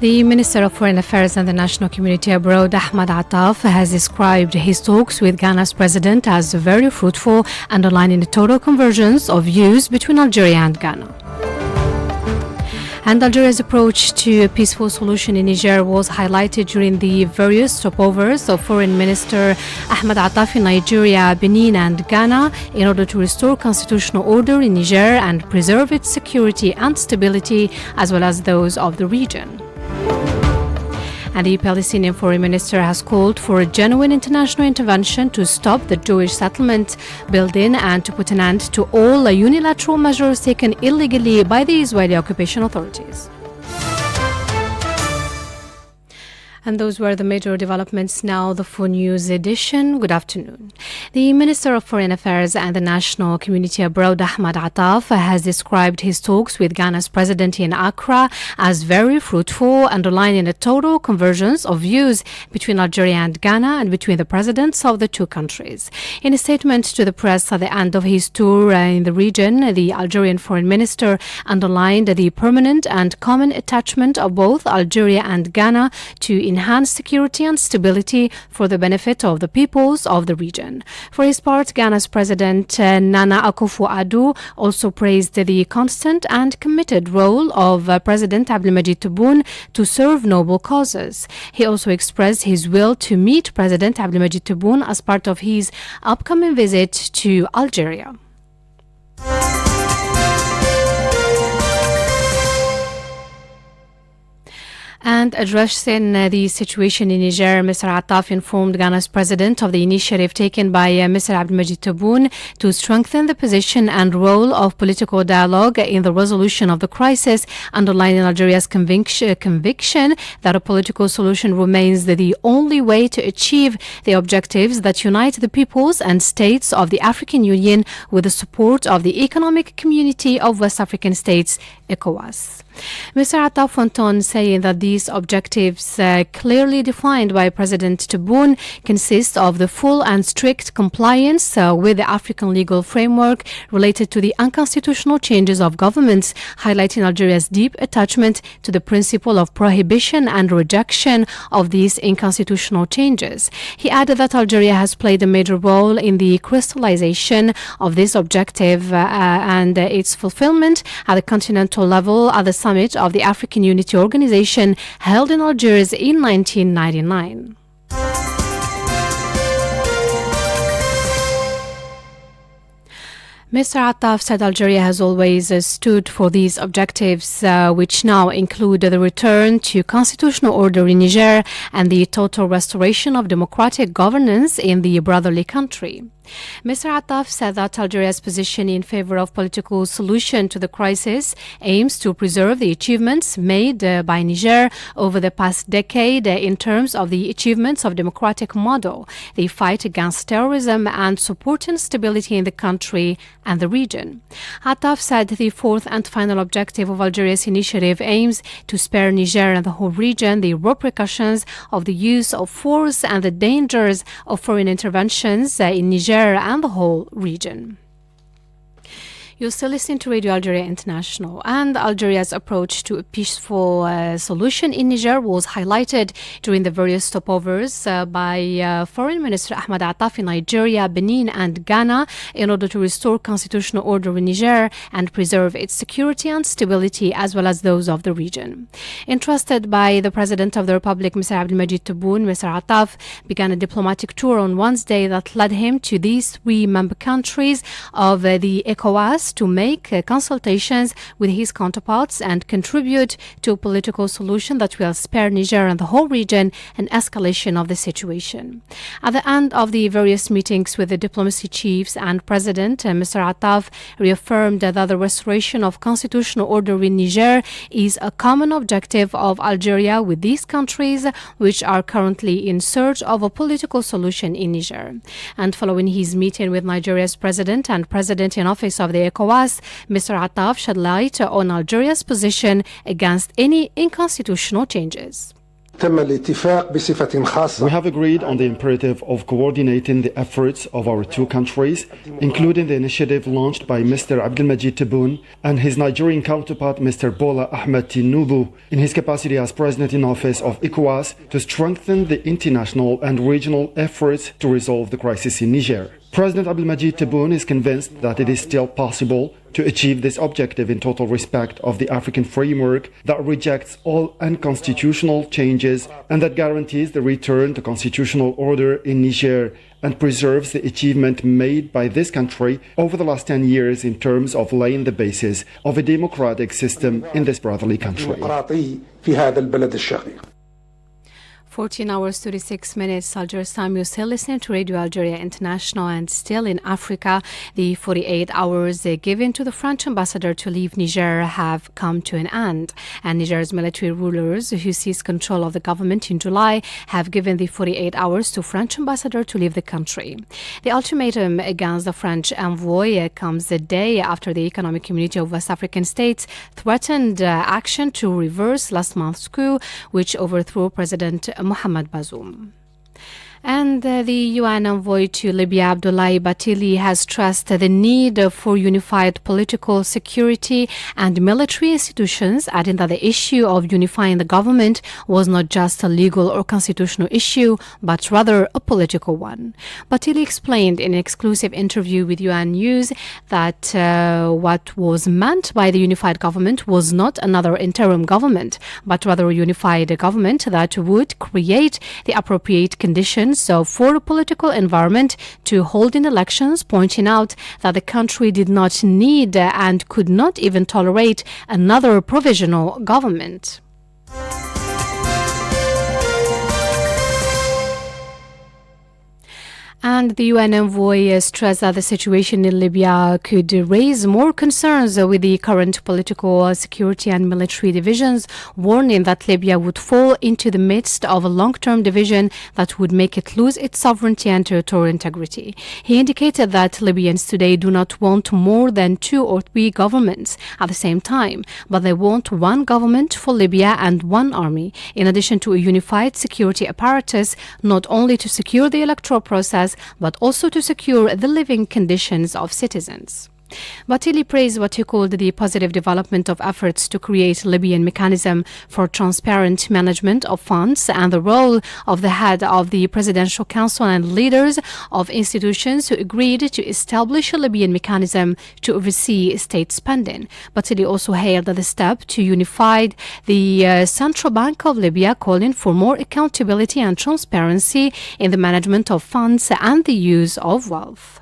The Minister of Foreign Affairs and the National Community Abroad, Ahmed Attaf, has described his talks with Ghana's president as very fruitful, underlining the total convergence of views between Algeria and Ghana. And Algeria's approach to a peaceful solution in Niger was highlighted during the various stopovers of Foreign Minister Ahmed Attaf in Nigeria, Benin and Ghana in order to restore constitutional order in Niger and preserve its security and stability as well as those of the region. And the Palestinian Foreign Minister has called for a genuine international intervention to stop the Jewish settlement building and to put an end to all unilateral measures taken illegally by the Israeli occupation authorities. And those were the major developments. Now the full news edition. Good afternoon. The Minister of Foreign Affairs and the National Community Abroad, Ahmed Attaf, has described his talks with Ghana's president in Accra as very fruitful, underlining a total convergence of views between Algeria and Ghana and between the presidents of the two countries. In a statement to the press at the end of his tour in the region, the Algerian Foreign Minister underlined the permanent and common attachment of both Algeria and Ghana to enhance security and stability for the benefit of the peoples of the region. For his part, Ghana's President Nana Akufo-Addo also praised the constant and committed role of President Abdelmadjid Tebboune to serve noble causes. He also expressed his will to meet President Abdelmadjid Tebboune as part of his upcoming visit to Algeria. And addressing the situation in Niger, Mr. Attaf informed Ghana's president of the initiative taken by Mr. Abdelmadjid Tebboune to strengthen the position and role of political dialogue in the resolution of the crisis, underlining Algeria's conviction that a political solution remains the only way to achieve the objectives that unite the peoples and states of the African Union with the support of the Economic Community of West African States, ECOWAS. Mr. Attaf went on saying that these objectives, clearly defined by President Tebboune, consist of the full and strict compliance with the African legal framework related to the unconstitutional changes of governments, highlighting Algeria's deep attachment to the principle of prohibition and rejection of these unconstitutional changes. He added that Algeria has played a major role in the crystallization of this objective and its fulfillment at the continental level at the summit of the African Unity Organization held in Algiers in 1999. Mr. Attaf said Algeria has always stood for these objectives, which now include the return to constitutional order in Niger and the total restoration of democratic governance in the brotherly country. Mr. Attaf said that Algeria's position in favor of political solution to the crisis aims to preserve the achievements made by Niger over the past decade in terms of the achievements of democratic model, the fight against terrorism and supporting stability in the country and the region. Attaf said the fourth and final objective of Algeria's initiative aims to spare Niger and the whole region the repercussions of the use of force and the dangers of foreign interventions in Niger and the whole region. You're still listening to Radio Algeria International, and Algeria's approach to a peaceful solution in Niger was highlighted during the various stopovers by Foreign Minister Ahmed Attaf in Nigeria, Benin and Ghana in order to restore constitutional order in Niger and preserve its security and stability as well as those of the region. Entrusted by the President of the Republic, Mr. Abdelmadjid Tebboune, Mr. Attaf began a diplomatic tour on Wednesday that led him to these three member countries of the ECOWAS to make consultations with his counterparts and contribute to a political solution that will spare Niger and the whole region an escalation of the situation. At the end of the various meetings with the diplomacy chiefs and President, Mr. Attaf reaffirmed that the restoration of constitutional order in Niger is a common objective of Algeria with these countries, which are currently in search of a political solution in Niger. And following his meeting with Nigeria's President and President in Office of the ECOWAS, Mr. Attaf shed light on Algeria's position against any unconstitutional changes. We have agreed on the imperative of coordinating the efforts of our two countries, including the initiative launched by Mr. Abdelmajid Tebboune and his Nigerian counterpart Mr. Bola Ahmed Tinubu in his capacity as President in Office of ECOWAS to strengthen the international and regional efforts to resolve the crisis in Niger. President Abdelmajid Tebboune is convinced that it is still possible to achieve this objective in total respect of the African framework that rejects all unconstitutional changes and that guarantees the return to constitutional order in Niger and preserves the achievement made by this country over the last 10 years in terms of laying the basis of a democratic system in this brotherly country. 14 hours, 36 minutes, Algiers time. You're still listening to Radio Algeria International, and still in Africa, the 48 hours given to the French ambassador to leave Niger have come to an end. And Niger's military rulers, who seized control of the government in July, have given the 48 hours to French ambassador to leave the country. The ultimatum against the French envoy comes a day after the Economic Community of West African States threatened action to reverse last month's coup, which overthrew President Mohamed Bazoum. And the UN envoy to Libya, Abdoulaye Bathily, has stressed the need for unified political, security and military institutions, adding that the issue of unifying the government was not just a legal or constitutional issue, but rather a political one. Bathily explained in an exclusive interview with UN News that what was meant by the unified government was not another interim government, but rather a unified government that would create the appropriate conditions for a political environment to hold in elections, pointing out that the country did not need and could not even tolerate another provisional government. And the UN envoy stressed that the situation in Libya could raise more concerns with the current political, security and military divisions, warning that Libya would fall into the midst of a long-term division that would make it lose its sovereignty and territorial integrity. He indicated that Libyans today do not want more than 2 or 3 governments at the same time, but they want one government for Libya and one army, in addition to a unified security apparatus, not only to secure the electoral process, but also to secure the living conditions of citizens. Bathily praised what he called the positive development of efforts to create a Libyan mechanism for transparent management of funds and the role of the head of the Presidential Council and leaders of institutions who agreed to establish a Libyan mechanism to oversee state spending. Bathily also hailed the step to unify the Central Bank of Libya, calling for more accountability and transparency in the management of funds and the use of wealth.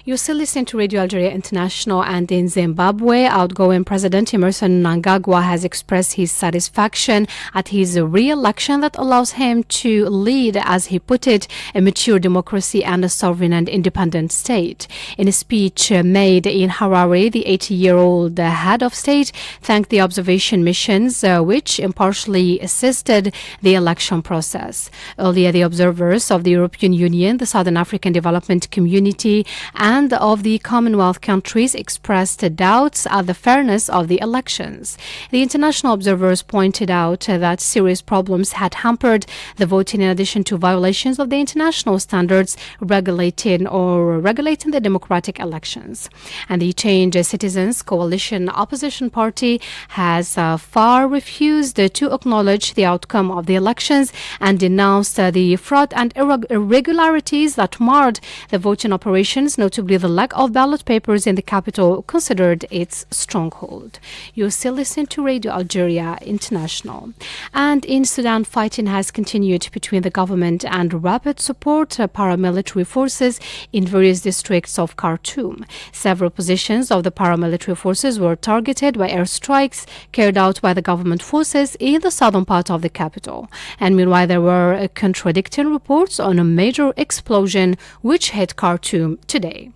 You're still listening to Radio Algeria International, and in Zimbabwe, outgoing President Emmerson Mnangagwa has expressed his satisfaction at his re-election that allows him to lead, as he put it, a mature democracy and a sovereign and independent state. In a speech made in Harare, the 80-year-old head of state thanked the observation missions which impartially assisted the election process. Earlier, the observers of the European Union, the Southern African Development Community, and of the Commonwealth countries expressed doubts at the fairness of the elections. The international observers pointed out that serious problems had hampered the voting, in addition to violations of the international standards regulating the democratic elections. And the Change Citizens Coalition opposition party has far refused to acknowledge the outcome of the elections and denounced the fraud and irregularities that marred the voting operations, notably the lack of ballot papers in the capital, considered its stronghold. You're still listening to Radio Algeria International. And in Sudan, fighting has continued between the government and rapid support paramilitary forces in various districts of Khartoum. Several positions of the paramilitary forces were targeted by airstrikes carried out by the government forces in the southern part of the capital. And meanwhile, there were contradicting reports on a major explosion which hit Khartoum today.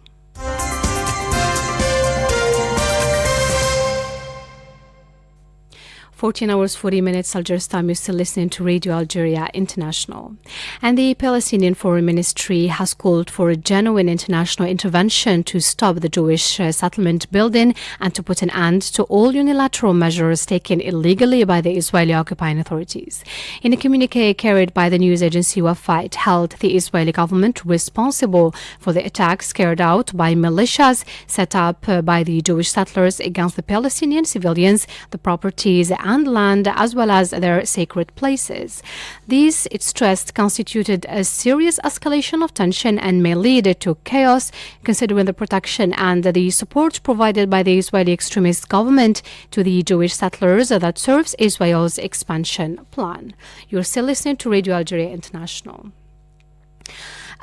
14 hours 40 minutes Algiers time. You're still listening to Radio Algeria International. And the Palestinian Foreign Ministry has called for a genuine international intervention to stop the Jewish settlement building and to put an end to all unilateral measures taken illegally by the Israeli occupying authorities. In a communique carried by the news agency Wafa, it held the Israeli government responsible for the attacks carried out by militias set up by the Jewish settlers against the Palestinian civilians, the properties and land, as well as their sacred places. These, it stressed, constituted a serious escalation of tension and may lead to chaos, considering the protection and the support provided by the Israeli extremist government to the Jewish settlers that serves Israel's expansion plan. You're still listening to Radio Algeria International.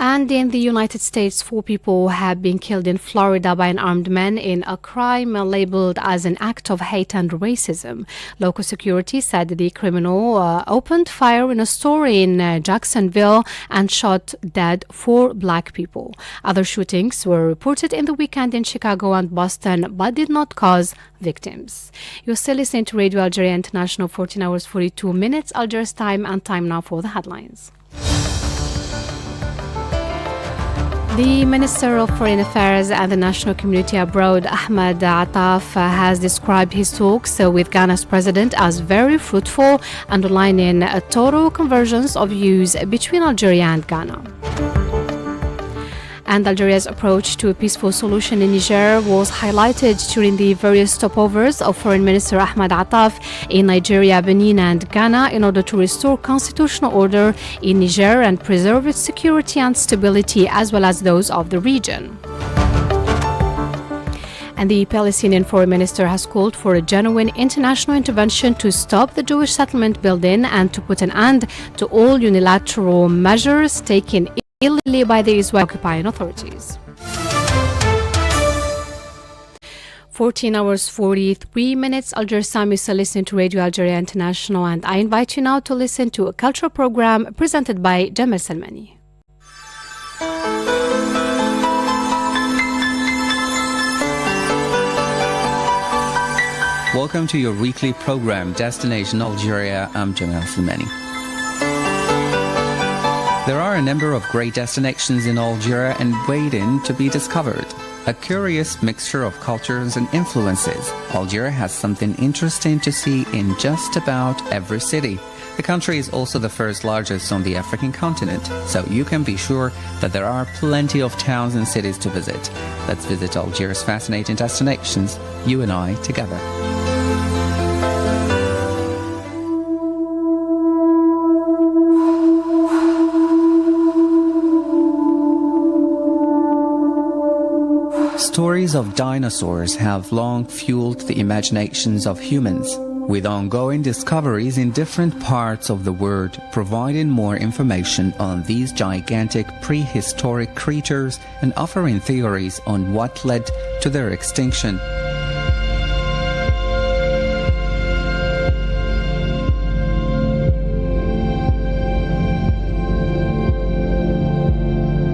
And in the United States, 4 people have been killed in Florida by an armed man in a crime labeled as an act of hate and racism. Local security said the criminal opened fire in a store in Jacksonville and shot dead 4 black people. Other shootings were reported in the weekend in Chicago and Boston, but did not cause victims. You're still listening to Radio Algeria International, 14 hours 42 minutes Algiers time, and time now for the headlines. The Minister of Foreign Affairs and the National Community Abroad, Ahmed Attaf, has described his talks with Ghana's president as very fruitful, underlining a total convergence of views between Algeria and Ghana. And Algeria's approach to a peaceful solution in Niger was highlighted during the various stopovers of Foreign Minister Ahmed Attaf in Nigeria, Benin and Ghana in order to restore constitutional order in Niger and preserve its security and stability as well as those of the region. And the Palestinian Foreign Minister has called for a genuine international intervention to stop the Jewish settlement building and to put an end to all unilateral measures taken illegally by the Israeli occupying authorities. 14 hours 43 minutes Algiers time. Is listening to Radio Algeria International, and I invite you now to listen to a cultural program presented by Jamal Salmani. Welcome to your weekly program, Destination Algeria. I'm Jamal Salmani. There are a number of great destinations in Algeria and waiting to be discovered. A curious mixture of cultures and influences. Algeria has something interesting to see in just about every city. The country is also the first largest on the African continent, so you can be sure that there are plenty of towns and cities to visit. Let's visit Algeria's fascinating destinations, you and I together. Stories of dinosaurs have long fueled the imaginations of humans, with ongoing discoveries in different parts of the world providing more information on these gigantic prehistoric creatures and offering theories on what led to their extinction.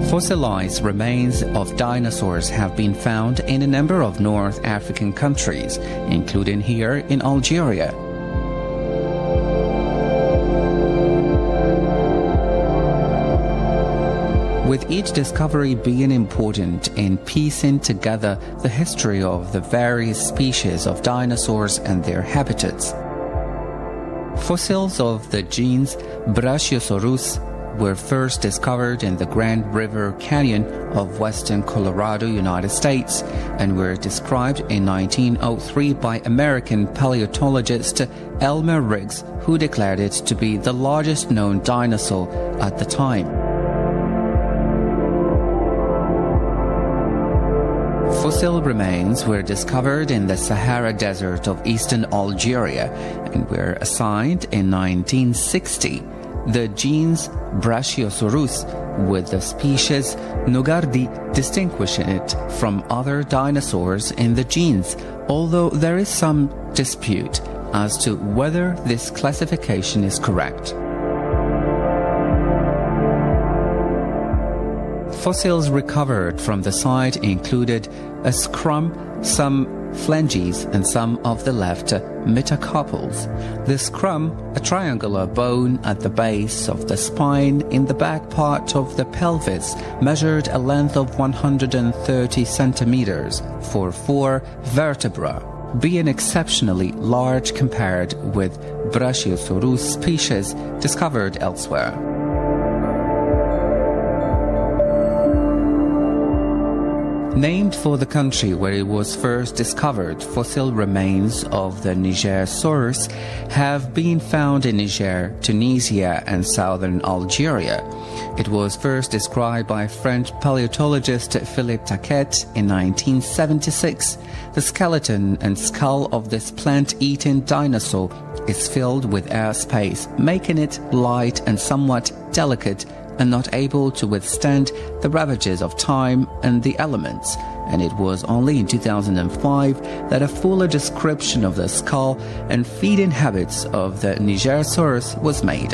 Fossilized remains of dinosaurs have been found in a number of North African countries, including here in Algeria. With each discovery being important in piecing together the history of the various species of dinosaurs and their habitats. Fossils of the genus Brachiosaurus were first discovered in the Grand River Canyon of western Colorado, United States, and were described in 1903 by American paleontologist Elmer Riggs, who declared it to be the largest known dinosaur at the time. Fossil remains were discovered in the Sahara Desert of eastern Algeria and were assigned in 1960. The genus Brachiosaurus, with the species Nogardi distinguishing it from other dinosaurs in the genus, although there is some dispute as to whether this classification is correct. Fossils recovered from the site included a scrum, some phalanges and some of the left metacarpals. The scrum, a triangular bone at the base of the spine in the back part of the pelvis, measured a length of 130 centimeters for 4 vertebrae, being exceptionally large compared with Brachiosaurus species discovered elsewhere. Named for the country where it was first discovered, fossil remains of the Nigersaurus have been found in Niger, Tunisia and southern Algeria. It was first described by French paleontologist Philippe Taquet in 1976. The skeleton and skull of this plant-eating dinosaur is filled with airspace, making it light and somewhat delicate and not able to withstand the ravages of time and the elements, and it was only in 2005 that a fuller description of the skull and feeding habits of the Nigersaurus was made.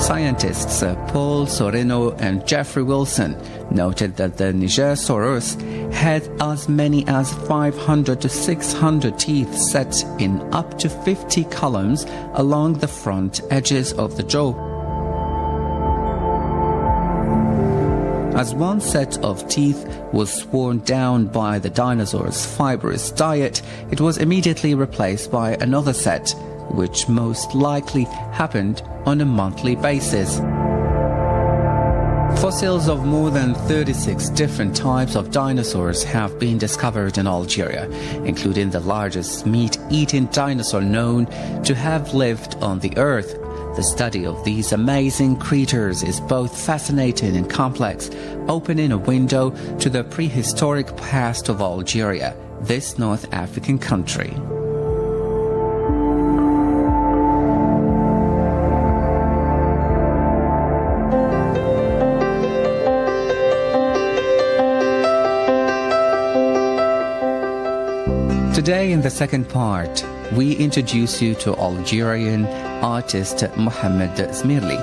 Scientists Paul Sorino and Jeffrey Wilson noted that the Nigersaurus had as many as 500 to 600 teeth set in up to 50 columns along the front edges of the jaw. As one set of teeth was sworn down by the dinosaur's fibrous diet, it was immediately replaced by another set, which most likely happened on a monthly basis. Fossils of more than 36 different types of dinosaurs have been discovered in Algeria, including the largest meat-eating dinosaur known to have lived on the earth. The study of these amazing creatures is both fascinating and complex, opening a window to the prehistoric past of Algeria, this North African country. Today, in the second part, we introduce you to Algerian artist Mohamed Zmirli.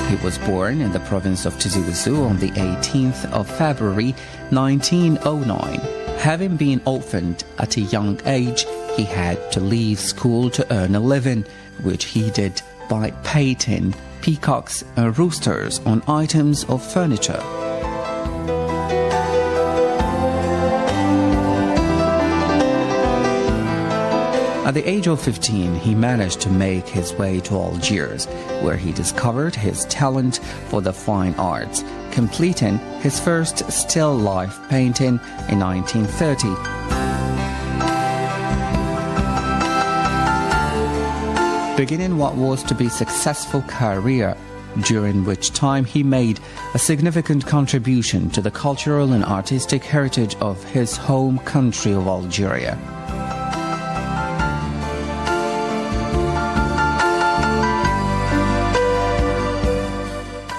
He was born in the province of Tizi Ouzou on the 18th of February 1909. Having been orphaned at a young age, he had to leave school to earn a living, which he did by painting peacocks and roosters on items of furniture. At the age of 15, he managed to make his way to Algiers, where he discovered his talent for the fine arts, completing his first still life painting in 1930. Beginning what was to be a successful career, during which time he made a significant contribution to the cultural and artistic heritage of his home country of Algeria.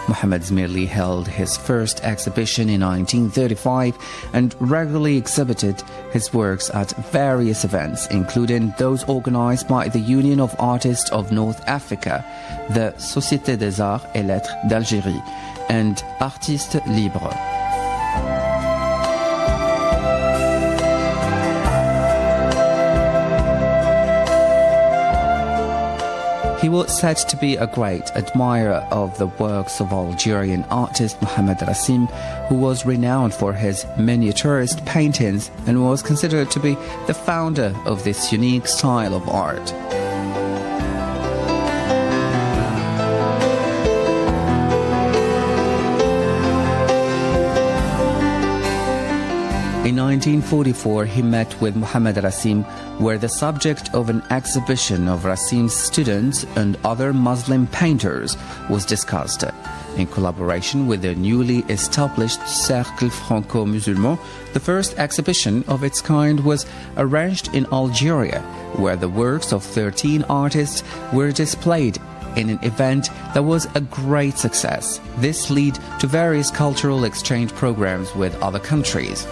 Mohamed Zmirli held his first exhibition in 1935 and regularly exhibited his works at various events, including those organized by the Union of Artists of North Africa, the Société des Arts et Lettres d'Algérie, and Artistes Libres. He was said to be a great admirer of the works of Algerian artist Mohamed Rassim, who was renowned for his miniaturist paintings and was considered to be the founder of this unique style of art. In 1944, he met with Mohamed Rassim, where the subject of an exhibition of Rassim's students and other Muslim painters was discussed. In collaboration with the newly established Cercle Franco-Musulman, the first exhibition of its kind was arranged in Algeria, where the works of 13 artists were displayed, in an event that was a great success. This led to various cultural exchange programs with other countries.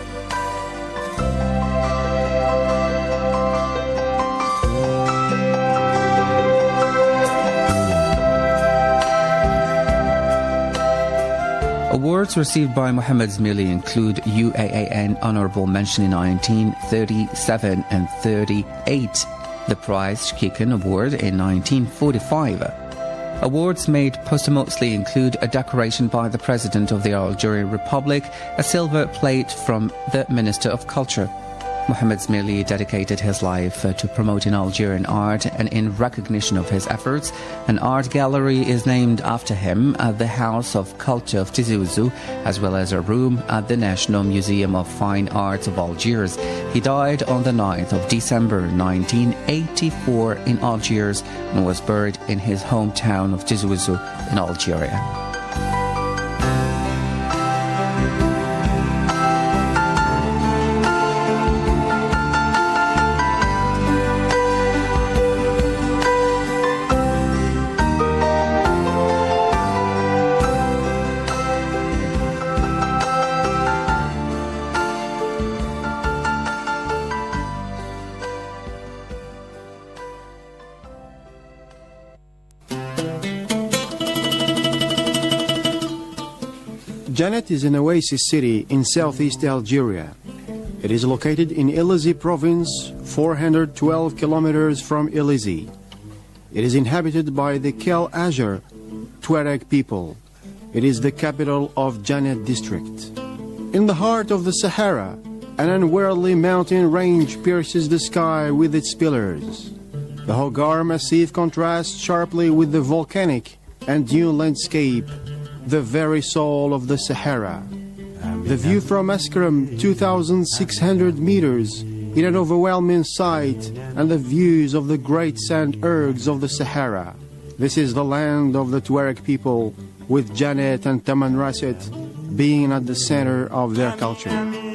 Awards received by Mohammed Zmili include UAAN Honorable Mention in 1937 and 38, the Prize Shikikan Award in 1945. Awards made posthumously include a decoration by the President of the Algerian Republic, a silver plate from the Minister of Culture. Mohammed Zmili dedicated his life to promoting Algerian art, and in recognition of his efforts, an art gallery is named after him at the House of Culture of Tizi Ouzou, as well as a room at the National Museum of Fine Arts of Algiers. He died on the 9th of December 1984 in Algiers and was buried in his hometown of Tizi Ouzou in Algeria. Janet is an oasis city in southeast Algeria. It is located in Elezi province, 412 kilometers from Elezi. It is inhabited by the Kel Ajar Tuareg people. It is the capital of Janet district. In the heart of the Sahara, an unworldly mountain range pierces the sky with its pillars. The Hogar Massif contrasts sharply with the volcanic and dune landscape, the very soul of the Sahara. The view from Askram, 2,600 meters, in an overwhelming sight, and the views of the great sand ergs of the Sahara. This is the land of the Tuareg people, with Janet and Tamanrasset being at the center of their culture.